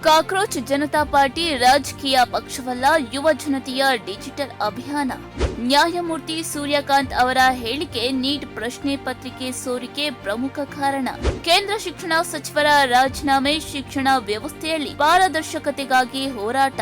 Cockroach Janata party ರಾಜಕೀಯ ಪಕ್ಷವಲ್ಲ, ಯುವ ಜನತೆಯ ಡಿಜಿಟಲ್ ಅಭಿಯಾನ. ನ್ಯಾಯಮೂರ್ತಿ ಸೂರ್ಯಕಾಂತ್ ಅವರ ಹೇಳಿಕೆ ನೀಟ್ ಪ್ರಶ್ನೆ ಪತ್ರಿಕೆ ಸೋರಿಕೆ ಪ್ರಮುಖ ಕಾರಣ. ಕೇಂದ್ರ ಶಿಕ್ಷಣ ಸಚಿವರ ರಾಜೀನಾಮೆ, ಶಿಕ್ಷಣ ವ್ಯವಸ್ಥೆಯಲ್ಲಿ ಪಾರದರ್ಶಕತೆಗಾಗಿ ಹೋರಾಟ.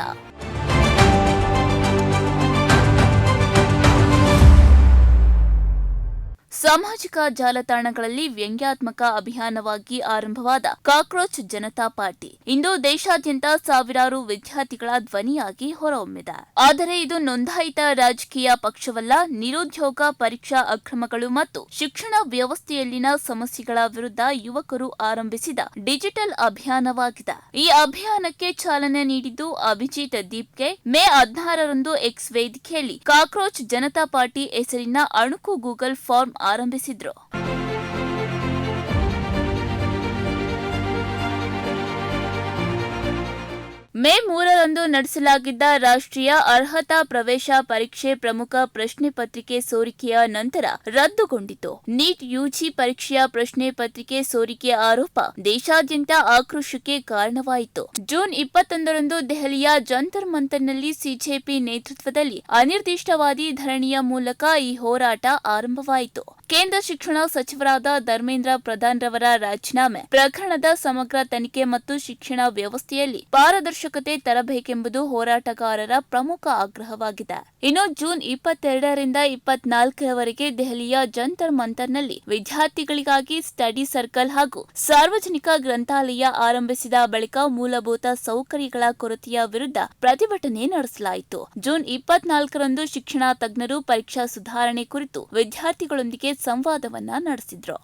ಸಾಮಾಜಿಕ ಜಾಲತಾಣಗಳಲ್ಲಿ ವ್ಯಂಗ್ಯಾತ್ಮಕ ಅಭಿಯಾನವಾಗಿ ಆರಂಭವಾದ ಕಾಕ್ರೋಚ್ ಜನತಾ ಪಾರ್ಟಿ ಇಂದು ದೇಶಾದ್ಯಂತ ಸಾವಿರಾರು ವಿದ್ಯಾರ್ಥಿಗಳ ಧ್ವನಿಯಾಗಿ ಹೊರಹೊಮ್ಮಿದೆ. ಆದರೆ ಇದು ನೋಂದಾಯಿತ ರಾಜಕೀಯ ಪಕ್ಷವಲ್ಲ, ನಿರುದ್ಯೋಗ, ಪರೀಕ್ಷಾ ಅಕ್ರಮಗಳು ಮತ್ತು ಶಿಕ್ಷಣ ವ್ಯವಸ್ಥೆಯಲ್ಲಿನ ಸಮಸ್ಯೆಗಳ ವಿರುದ್ಧ ಯುವಕರು ಆರಂಭಿಸಿದ ಡಿಜಿಟಲ್ ಅಭಿಯಾನವಾಗಿದೆ. ಈ ಅಭಿಯಾನಕ್ಕೆ ಚಾಲನೆ ನೀಡಿದ್ದು ಅಭಿಜಿತ್ ದೀಪ್ಗೆ ಮೇ 16ರಂದು ಎಕ್ಸ್ ವೇದಿಕೆಯಲ್ಲಿ ಕಾಕ್ರೋಚ್ ಜನತಾ ಪಾರ್ಟಿ ಹೆಸರಿನ ಅಣುಕು ಗೂಗಲ್ ಫಾರ್ಮ್ ಆರಂಭಿಸಿದ್ರು. ಮೇ 3ರಂದು ನಡೆಸಲಾಗಿದ್ದ ರಾಷ್ಟ್ರೀಯ ಅರ್ಹತಾ ಪ್ರವೇಶ ಪರೀಕ್ಷೆ ಪ್ರಮುಖ ಪ್ರಶ್ನೆ ಪತ್ರಿಕೆ ಸೋರಿಕೆಯ ನಂತರ ರದ್ದುಗೊಂಡಿತು. ನೀಟ್ ಯುಜಿ ಪರೀಕ್ಷೆಯ ಪ್ರಶ್ನೆ ಪತ್ರಿಕೆ ಸೋರಿಕೆ ಆರೋಪ ದೇಶಾದ್ಯಂತ ಆಕ್ರೋಶಕ್ಕೆ ಕಾರಣವಾಯಿತು. ಜೂನ್ 21ರಂದು ದೆಹಲಿಯ ಜಂತರ್ ಮಂತರ್ನಲ್ಲಿ ಸಿಜೆಪಿ ನೇತೃತ್ವದಲ್ಲಿ ಅನಿರ್ದಿಷ್ಟಾವಧಿ ಧರಣಿಯ ಮೂಲಕ ಈ ಹೋರಾಟ ಆರಂಭವಾಯಿತು. ಕೇಂದ್ರ ಶಿಕ್ಷಣ ಸಚಿವರಾದ ಧರ್ಮೇಂದ್ರ ಪ್ರಧಾನ್ ರವರ ರಾಜೀನಾಮೆ ಪ್ರಕರಣದ ಸಮಗ್ರ ತನಿಖೆ ಮತ್ತು ಶಿಕ್ಷಣ ವ್ಯವಸ್ಥೆಯಲ್ಲಿ ಪಾರದರ್ಶಕತೆ ತರಬೇಕೆಂಬುದು ಹೋರಾಟಗಾರರ ಪ್ರಮುಖ ಆಗ್ರಹವಾಗಿದೆ. ಇನ್ನು ಜೂನ್ 22ರಿಂದ 24ರವರೆಗೆ ದೆಹಲಿಯ ಜಂತರ್ ಮಂತರ್ನಲ್ಲಿ ವಿದ್ಯಾರ್ಥಿಗಳಿಗಾಗಿ ಸ್ಟಡಿ ಸರ್ಕಲ್ ಹಾಗೂ ಸಾರ್ವಜನಿಕ ಗ್ರಂಥಾಲಯ ಆರಂಭಿಸಿದ ಬಳಿಕ ಮೂಲಭೂತ ಸೌಕರ್ಯಗಳ ಕೊರತೆಯ ವಿರುದ್ಧ ಪ್ರತಿಭಟನೆ ನಡೆಸಲಾಯಿತು. ಜೂನ್ 24ರಂದು ಶಿಕ್ಷಣ ತಜ್ಞರು ಪರೀಕ್ಷಾ ಸುಧಾರಣೆ ಕುರಿತು ವಿದ್ಯಾರ್ಥಿಗಳೊಂದಿಗೆ ಸಂವಾದವನ್ನ ನಡೆಸಿದ್ರು.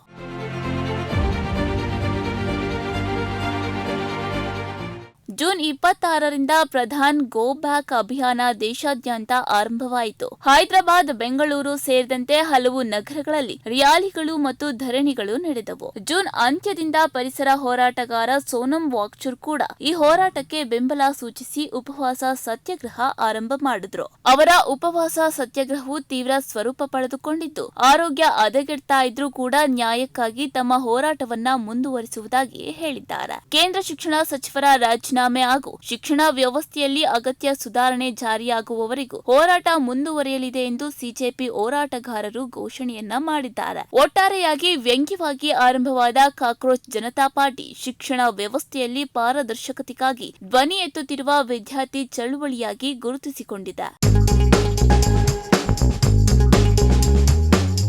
ಜೂನ್ 26ರಿಂದ ಪ್ರಧಾನ್ ಗೋ ಬ್ಯಾಕ್ ಅಭಿಯಾನ ದೇಶಾದ್ಯಂತ ಆರಂಭವಾಯಿತು. ಹೈದರಾಬಾದ್, ಬೆಂಗಳೂರು ಸೇರಿದಂತೆ ಹಲವು ನಗರಗಳಲ್ಲಿ ರ್ಯಾಲಿಗಳು ಮತ್ತು ಧರಣಿಗಳು ನಡೆದವು. ಜೂನ್ ಅಂತ್ಯದಿಂದ ಪರಿಸರ ಹೋರಾಟಗಾರ ಸೋನಂ ವಾಂಗ್ಚುಕ್ ಕೂಡ ಈ ಹೋರಾಟಕ್ಕೆ ಬೆಂಬಲ ಸೂಚಿಸಿ ಉಪವಾಸ ಸತ್ಯಾಗ್ರಹ ಆರಂಭ ಮಾಡಿದ್ರು. ಅವರ ಉಪವಾಸ ಸತ್ಯಾಗ್ರಹವು ತೀವ್ರ ಸ್ವರೂಪ ಪಡೆದುಕೊಂಡಿದ್ದು, ಆರೋಗ್ಯ ಹದಗೆಡ್ತಾ ಇದ್ರೂ ಕೂಡ ನ್ಯಾಯಕ್ಕಾಗಿ ತಮ್ಮ ಹೋರಾಟವನ್ನ ಮುಂದುವರಿಸುವುದಾಗಿ ಹೇಳಿದ್ದಾರೆ. ಕೇಂದ್ರ ಶಿಕ್ಷಣ ಸಚಿವರ ರಾಜೀನಾಮೆ ಹಾಗೂ ಶಿಕ್ಷಣ ವ್ಯವಸ್ಥೆಯಲ್ಲಿ ಅಗತ್ಯ ಸುಧಾರಣೆ ಜಾರಿಯಾಗುವವರೆಗೂ ಹೋರಾಟ ಮುಂದುವರಿಯಲಿದೆ ಎಂದು ಸಿಜೆಪಿ ಹೋರಾಟಗಾರರು ಘೋಷಣೆಯನ್ನ ಮಾಡಿದ್ದಾರೆ. ಒಟ್ಟಾರೆಯಾಗಿ ವ್ಯಂಗ್ಯವಾಗಿ ಆರಂಭವಾದ ಕಾಕ್ರೋಚ್ ಜನತಾ ಪಾರ್ಟಿ ಶಿಕ್ಷಣ ವ್ಯವಸ್ಥೆಯಲ್ಲಿ ಪಾರದರ್ಶಕತೆಗಾಗಿ ಧ್ವನಿ ಎತ್ತುತ್ತಿರುವ ವಿದ್ಯಾರ್ಥಿ ಚಳುವಳಿಯಾಗಿ ಗುರುತಿಸಿಕೊಂಡಿದೆ.